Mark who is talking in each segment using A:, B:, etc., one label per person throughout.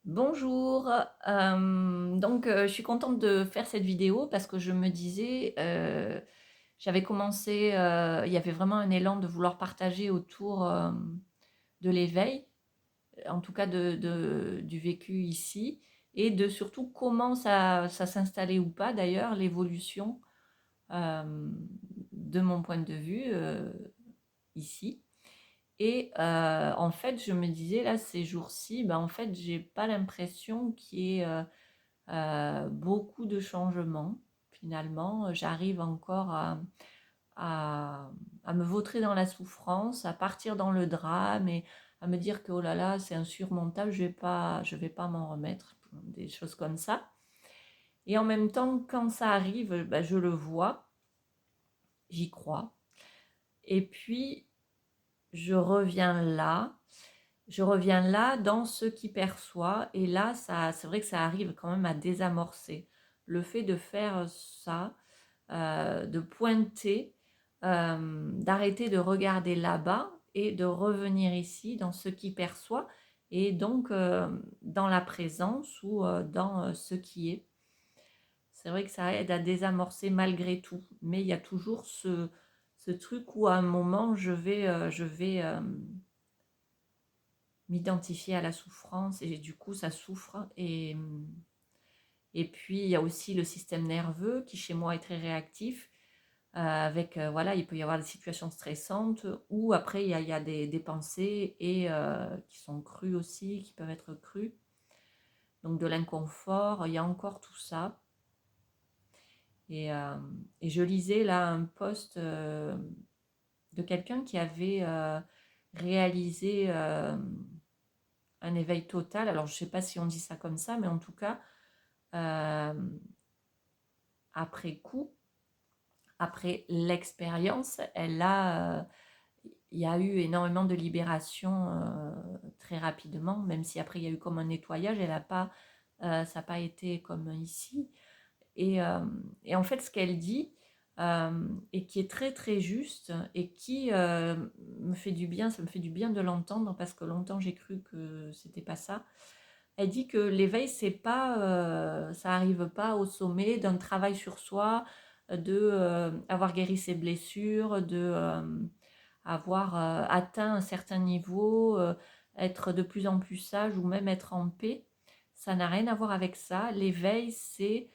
A: Bonjour, je suis contente de faire cette vidéo parce que je me disais, j'avais commencé, il y avait vraiment un élan de vouloir partager autour, de l'éveil, en tout cas du vécu ici et de surtout comment ça s'installait ou pas d'ailleurs, l'évolution, de mon point de vue, ici. Et en fait, je me disais là, ces jours-ci, en fait, j'ai pas l'impression qu'il y ait, beaucoup de changements finalement. J'arrive encore à à me vautrer dans la souffrance, à partir dans le drame et à me dire que: «Oh là là, c'est insurmontable, je vais pas m'en remettre», des choses comme ça. Et en même temps, quand ça arrive, je le vois, j'y crois et puis je reviens là je reviens là dans ce qui perçoit et là, ça c'est vrai que ça arrive quand même à désamorcer. Le fait de faire ça, de pointer, d'arrêter de regarder là-bas et de revenir ici dans ce qui perçoit et donc dans la présence ou dans, ce qui est. C'est vrai que ça aide à désamorcer malgré tout, mais il y a toujours ce truc où à un moment je vais m'identifier à la souffrance et du coup ça souffre et puis il y a aussi le système nerveux qui chez moi est très réactif, avec, voilà, il peut y avoir des situations stressantes ou après il y a des pensées et qui sont crues aussi, qui peuvent être crues, donc de l'inconfort, il y a encore tout ça et je lisais là un post, de quelqu'un qui avait, réalisé, un éveil total. Alors je ne sais pas si on dit ça comme ça, mais en tout cas, hem, après coup, après l'expérience, il y a eu énormément de libération, très rapidement, même si après il y a eu comme un nettoyage, elle a pas, ça n'a pas été comme ici et en fait ce qu'elle dit, et qui est très, très juste et qui, me fait du bien, ça me fait du bien de l'entendre parce que longtemps j'ai cru que c'était pas ça. Elle dit que l'éveil, c'est pas, ça arrive pas au sommet d'un travail sur soi, de, avoir guéri ses blessures, de, avoir, atteint un certain niveau, être de plus en plus sage ou même être en paix. Ça n'a rien à voir avec ça. L'éveil, c'est,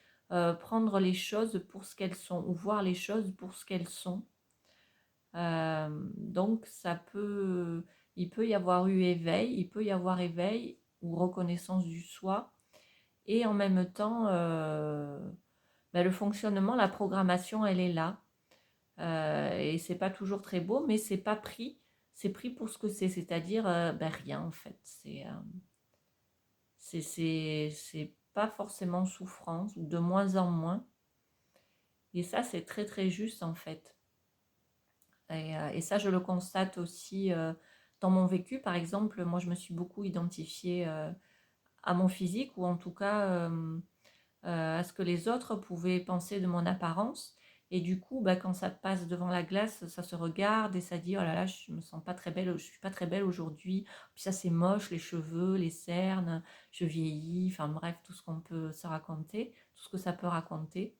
A: prendre les choses pour ce qu'elles sont ou voir les choses pour ce qu'elles sont. Donc il peut y avoir eu éveil, il peut y avoir éveil ou reconnaissance du soi et en même temps, le fonctionnement, la programmation, elle est là. Et c'est pas toujours très beau, mais c'est pris pour ce que c'est-à-dire, rien en fait. C'est pas forcément souffrance ou de moins en moins et ça, c'est très, très juste en fait et ça, je le constate aussi, dans mon vécu. Par exemple, moi, je me suis beaucoup identifiée, à mon physique ou en tout cas, à ce que les autres pouvaient penser de mon apparence et du coup, quand ça passe devant la glace, ça se regarde et ça dit: «Oh là là, je me sens pas très belle, je suis pas très belle aujourd'hui. Puis ça, c'est moche, les cheveux, les cernes, je vieillis», enfin bref, tout ce qu'on peut se raconter, tout ce que ça peut raconter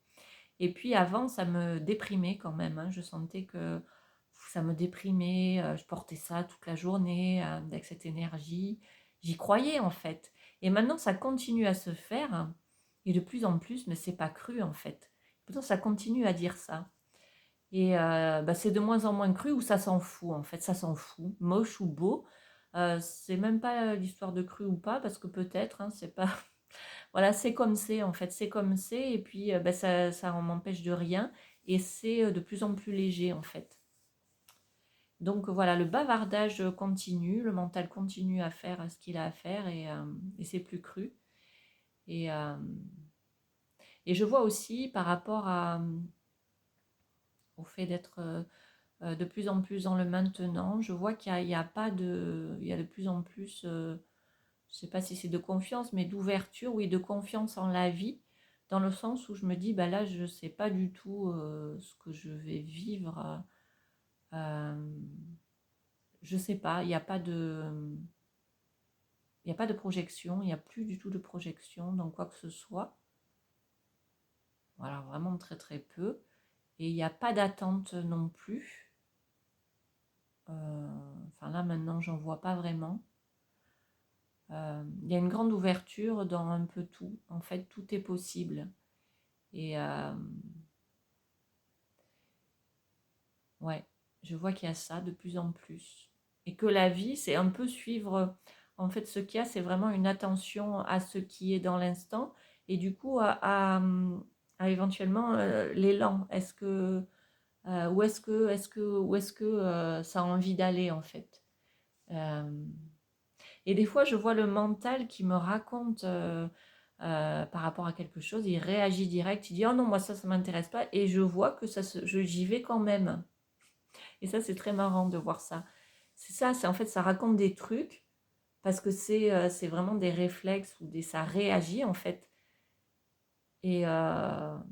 A: et puis avant, ça me déprimait quand même, hein. Je sentais que ça me déprimait, je portais ça toute la journée, avec cette énergie. J'y croyais en fait et maintenant ça continue à se faire et de plus en plus, mais c'est pas cru en fait. Pourtant ça continue à dire ça et c'est de moins en moins cru ou ça s'en fout en fait, ça s'en fout, moche ou beau. C'est même pas l'histoire de cru ou pas parce que peut-être, hein, c'est pas voilà, c'est comme c'est en fait, c'est comme c'est et puis, ça en m'empêche de rien et c'est, de plus en plus léger en fait. Donc voilà, le bavardage, continue, le mental continue à faire, ce qu'il a à faire et c'est plus cru et et je vois aussi par rapport au fait d'être, de plus en plus dans le maintenant, je vois qu'il y a pas de il y a de plus en plus, je sais pas si c'est de confiance, mais d'ouverture, oui, de confiance en la vie, dans le sens où je me dis: «Bah, là, je sais pas du tout, ce que je vais vivre», je sais pas, il y a pas de Il n'y a pas de projection, il n'y a plus du tout de projection dans quoi que ce soit. Voilà, vraiment très très peu. Et il n'y a pas d'attente non plus. Enfin là maintenant j'en vois pas vraiment. Il y a une grande ouverture dans un peu tout. En fait, tout est possible. Et ouais, je vois qu'il y a ça de plus en plus. Et que la vie, c'est un peu suivre. En fait, ce qu'il y a, c'est vraiment une attention à ce qui est dans l'instant. Et du coup, à éventuellement l'élan. Est-ce que, où est-ce que ça a envie d'aller, en fait. Et des fois, je vois le mental qui me raconte par rapport à quelque chose, il réagit direct, il dit oh non, moi ça m'intéresse pas, et je vois que j'y vais quand même. Et ça, c'est très marrant de voir ça. C'est ça, c'est en fait, ça raconte des trucs parce que c'est vraiment des réflexes ou ça réagit en fait. Et en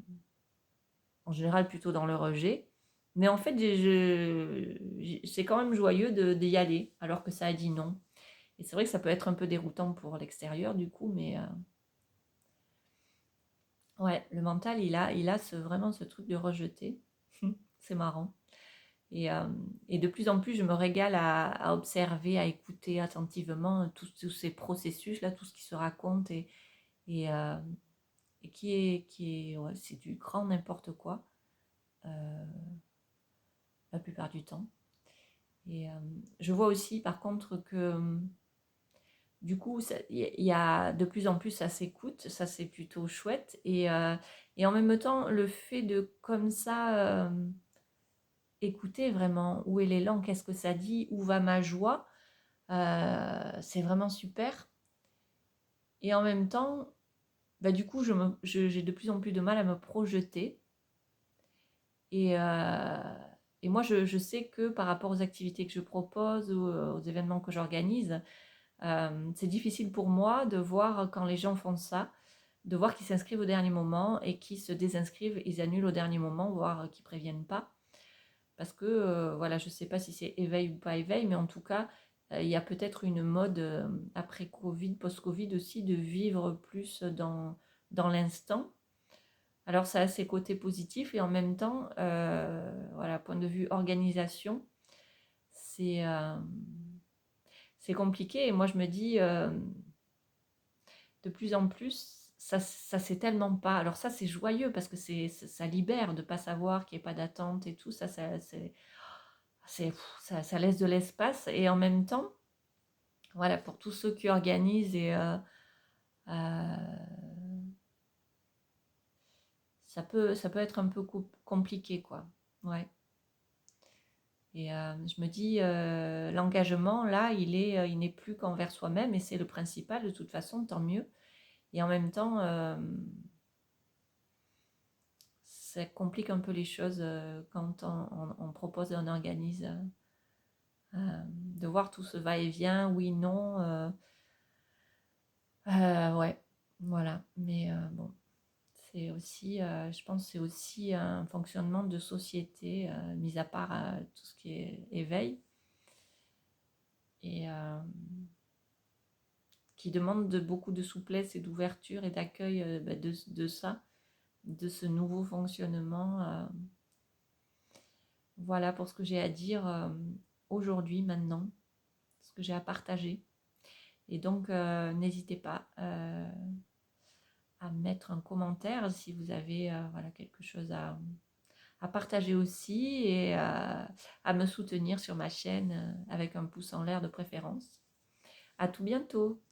A: général, plutôt dans le rejet. Mais en fait, c'est quand même joyeux d'y aller alors que ça a dit non. Et c'est vrai que ça peut être un peu déroutant pour l'extérieur du coup, mais ouais, le mental, il a vraiment ce truc de rejeter. C'est marrant. Et de plus en plus, je me régale à observer, à écouter attentivement tous ces processus-là, tout ce qui se raconte et, euh, et ouais, c'est du grand n'importe quoi la plupart du temps. Et je vois aussi par contre que du coup, il y a de plus en plus, ça s'écoute, ça c'est plutôt chouette. Et en même temps, le fait de comme ça écouter vraiment où est l'élan, qu'est-ce que ça dit, où va ma joie, c'est vraiment super. Et en même temps, bah, du coup, j'ai de plus en plus de mal à me projeter. Et, et moi, je sais que par rapport aux activités que je propose ou aux événements que j'organise, c'est difficile pour moi de voir quand les gens font ça, de voir qu'ils s'inscrivent au dernier moment et qu'ils se désinscrivent, ils annulent au dernier moment, voire qu'ils ne préviennent pas. Parce que, voilà, je ne sais pas si c'est éveil ou pas éveil, mais en tout cas, il y a peut-être une mode après Covid, post-Covid aussi, de vivre plus dans l'instant. Alors, ça a ses côtés positifs et en même temps, voilà, point de vue organisation, c'est c'est compliqué. Et moi, je me dis, de plus en plus, ça c'est tellement pas. Alors ça, c'est joyeux parce que ça libère de pas savoir qu'il n'y ait pas d'attente et tout. Ça laisse de l'espace. Et en même temps, voilà, pour tous ceux qui organisent euh, ça peut être un peu compliqué, quoi. Ouais. Et je me dis, l'engagement, là, il n'est plus qu'envers soi-même et c'est le principal, de toute façon, tant mieux. Et en même temps, ça complique un peu les choses quand on propose et on organise. De voir tout ce va-et-vient, oui, non. Ouais, voilà. Mais bon, c'est aussi, je pense, c'est aussi un fonctionnement de société, mis à part tout ce qui est éveil, et qui demande beaucoup de souplesse et d'ouverture et d'accueil de ça, de ce nouveau fonctionnement. Voilà pour ce que j'ai à dire aujourd'hui, maintenant, ce que j'ai à partager. Et donc, n'hésitez pas à mettre un commentaire si vous avez voilà, quelque chose à partager aussi et à me soutenir sur ma chaîne avec un pouce en l'air de préférence. À tout bientôt!